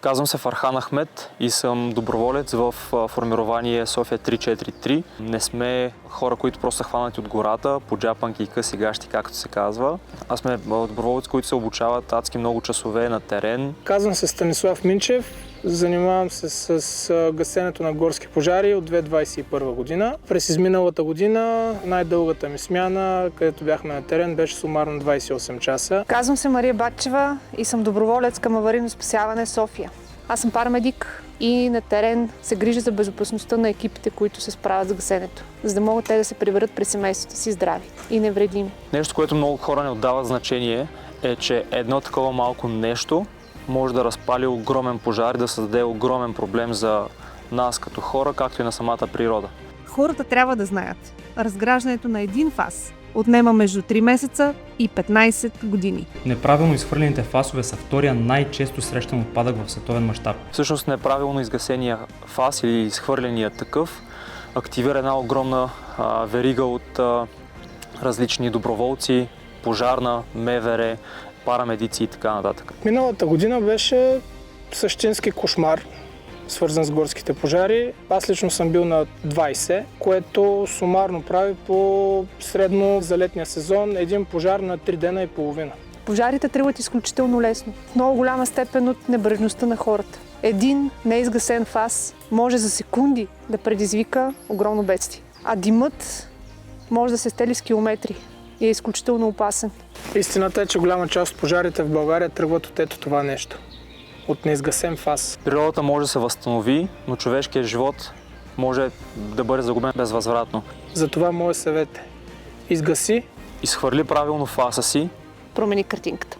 Казвам се Фархан Ахмед и съм доброволец в формирование София 343. Не сме хора, които просто са хванати от гората, по джапанки и къси гащи, както се казва. Аз сме доброволци, които се обучават адски много часове на терен. Казвам се Станислав Минчев. Занимавам се с гасенето на горски пожари от 2021 година. През изминалата година най-дългата ми смяна, където бяхме на терен, беше сумарно 28 часа. Казвам се Мария Батчева и съм доброволец към аварийно спасяване София. Аз съм парамедик и на терен се грижа за безопасността на екипите, които се справят с гасенето, за да могат те да се приберат при семейството си здрави и невредими. Нещо, което много хора не отдават значение, е, че едно такова малко нещо може да разпали огромен пожар и да създаде огромен проблем за нас като хора, както и на самата природа. Хората трябва да знаят. Разграждането на един фас отнема между 3 месеца и 15 години. Неправилно изхвърлените фасове са втория най-често срещан отпадък в световен мащаб. Всъщност неправилно изгасения фас или изхвърления такъв активира една огромна верига от различни доброволци, пожарна, МВР, парамедици и така нататък. Миналата година беше същински кошмар, свързан с горските пожари. Аз лично съм бил на 20, което сумарно прави по средно за летния сезон един пожар на 3 дена и половина. Пожарите тръгват изключително лесно, в много голяма степен от небрежността на хората. Един неизгасен фас може за секунди да предизвика огромно бедствие, а димът може да се стели с километри и е изключително опасен. Истината е, че голяма част от пожарите в България тръгват от ето това нещо. От неизгасен фас. Природата може да се възстанови, но човешкият живот може да бъде загубен безвъзвратно. Затова моят съвет е: изгаси, изхвърли правилно фаса си. Промени картинката.